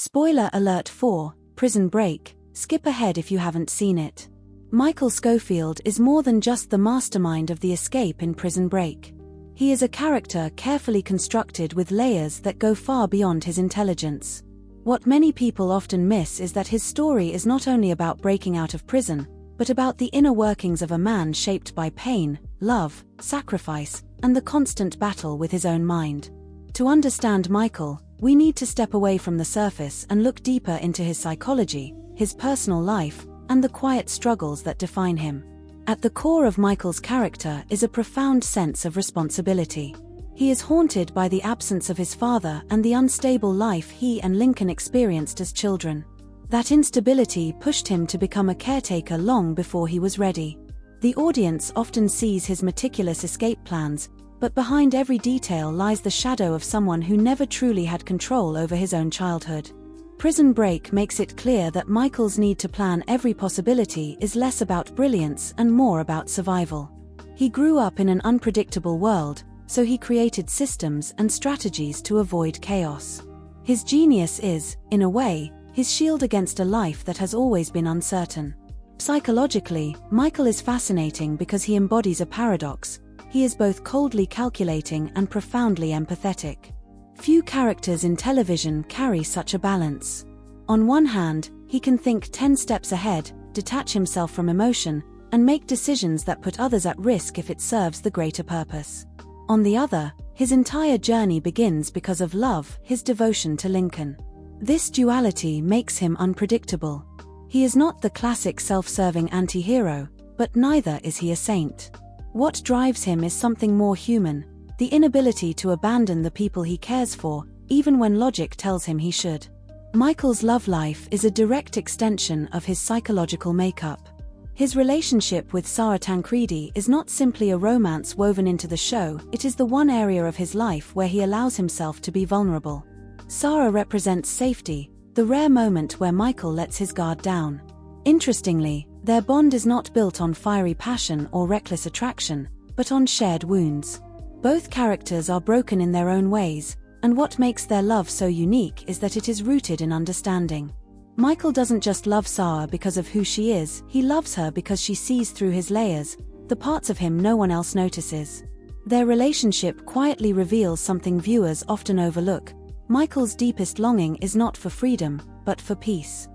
Spoiler alert for Prison Break, skip ahead if you haven't seen it. Michael Scofield is more than just the mastermind of the escape in Prison Break. He is a character carefully constructed with layers that go far beyond his intelligence. What many people often miss is that his story is not only about breaking out of prison, but about the inner workings of a man shaped by pain, love, sacrifice, and the constant battle with his own mind. To understand Michael, we need to step away from the surface and look deeper into his psychology, his personal life, and the quiet struggles that define him. At the core of Michael's character is a profound sense of responsibility. He is haunted by the absence of his father and the unstable life he and Lincoln experienced as children. That instability pushed him to become a caretaker long before he was ready. The audience often sees his meticulous escape plans, but behind every detail lies the shadow of someone who never truly had control over his own childhood. Prison Break makes it clear that Michael's need to plan every possibility is less about brilliance and more about survival. He grew up in an unpredictable world, so he created systems and strategies to avoid chaos. His genius is, in a way, his shield against a life that has always been uncertain. Psychologically, Michael is fascinating because he embodies a paradox. He is both coldly calculating and profoundly empathetic. Few characters in television carry such a balance. On one hand, he can think 10 steps ahead, detach himself from emotion, and make decisions that put others at risk if it serves the greater purpose. On the other, his entire journey begins because of love, his devotion to Lincoln. This duality makes him unpredictable. He is not the classic self-serving anti-hero, but neither is he a saint. What drives him is something more human, the inability to abandon the people he cares for, even when logic tells him he should. Michael's love life is a direct extension of his psychological makeup. His relationship with Sarah Tancredi is not simply a romance woven into the show, it is the one area of his life where he allows himself to be vulnerable. Sarah represents safety, the rare moment where Michael lets his guard down. Interestingly, their bond is not built on fiery passion or reckless attraction, but on shared wounds. Both characters are broken in their own ways, and what makes their love so unique is that it is rooted in understanding. Michael doesn't just love Sarah because of who she is, he loves her because she sees through his layers, the parts of him no one else notices. Their relationship quietly reveals something viewers often overlook. Michael's deepest longing is not for freedom, but for peace.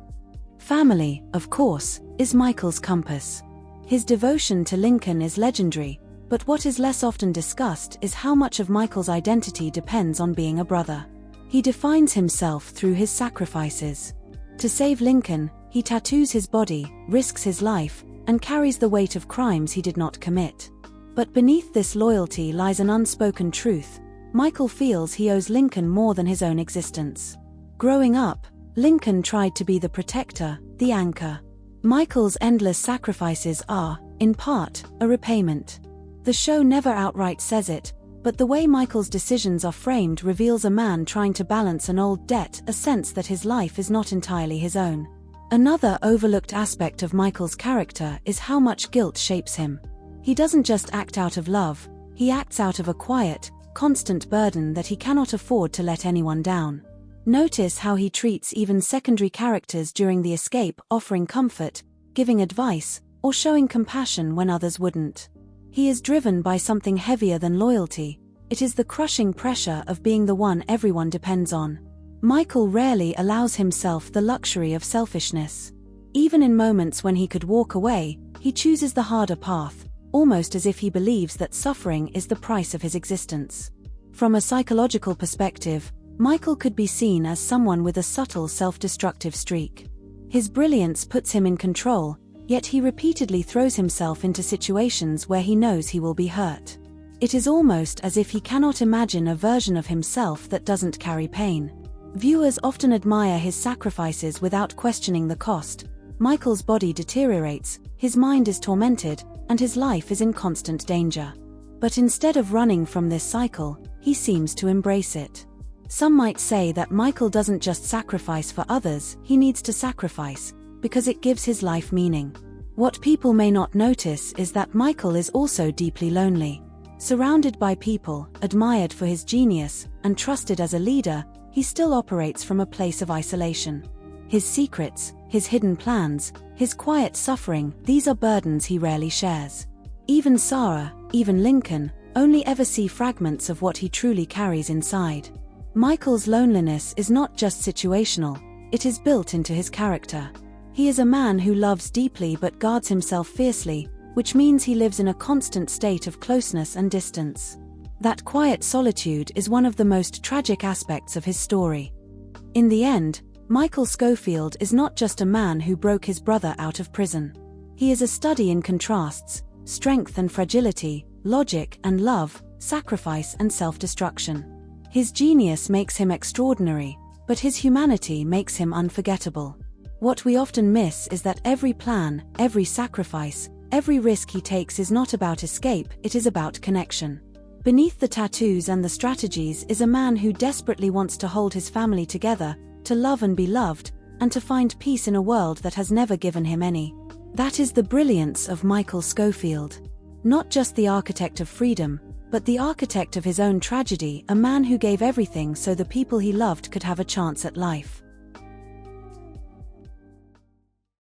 Family, of course, is Michael's compass. His devotion to Lincoln is legendary, but what is less often discussed is how much of Michael's identity depends on being a brother. He defines himself through his sacrifices. To save Lincoln, he tattoos his body, risks his life, and carries the weight of crimes he did not commit. But beneath this loyalty lies an unspoken truth. Michael feels he owes Lincoln more than his own existence. Growing up, Lincoln tried to be the protector, the anchor. Michael's endless sacrifices are, in part, a repayment. The show never outright says it, but the way Michael's decisions are framed reveals a man trying to balance an old debt, a sense that his life is not entirely his own. Another overlooked aspect of Michael's character is how much guilt shapes him. He doesn't just act out of love, he acts out of a quiet, constant burden that he cannot afford to let anyone down. Notice how he treats even secondary characters during the escape, offering comfort, giving advice, or showing compassion when others wouldn't. He is driven by something heavier than loyalty. It is the crushing pressure of being the one everyone depends on. Michael rarely allows himself the luxury of selfishness. Even in moments when he could walk away, he chooses the harder path, almost as if he believes that suffering is the price of his existence. From a psychological perspective, Michael could be seen as someone with a subtle self-destructive streak. His brilliance puts him in control, yet he repeatedly throws himself into situations where he knows he will be hurt. It is almost as if he cannot imagine a version of himself that doesn't carry pain. Viewers often admire his sacrifices without questioning the cost. Michael's body deteriorates, his mind is tormented, and his life is in constant danger. But instead of running from this cycle, he seems to embrace it. Some might say that Michael doesn't just sacrifice for others, he needs to sacrifice, because it gives his life meaning. What people may not notice is that Michael is also deeply lonely. Surrounded by people, admired for his genius, and trusted as a leader, he still operates from a place of isolation. His secrets, his hidden plans, his quiet suffering, these are burdens he rarely shares. Even Sarah, even Lincoln, only ever see fragments of what he truly carries inside. Michael's loneliness is not just situational, it is built into his character. He is a man who loves deeply but guards himself fiercely, which means he lives in a constant state of closeness and distance. That quiet solitude is one of the most tragic aspects of his story. In the end, Michael Scofield is not just a man who broke his brother out of prison. He is a study in contrasts, strength and fragility, logic and love, sacrifice and self-destruction. His genius makes him extraordinary, but his humanity makes him unforgettable. What we often miss is that every plan, every sacrifice, every risk he takes is not about escape, it is about connection. Beneath the tattoos and the strategies is a man who desperately wants to hold his family together, to love and be loved, and to find peace in a world that has never given him any. That is the brilliance of Michael Scofield. Not just the architect of freedom, but the architect of his own tragedy, a man who gave everything so the people he loved could have a chance at life.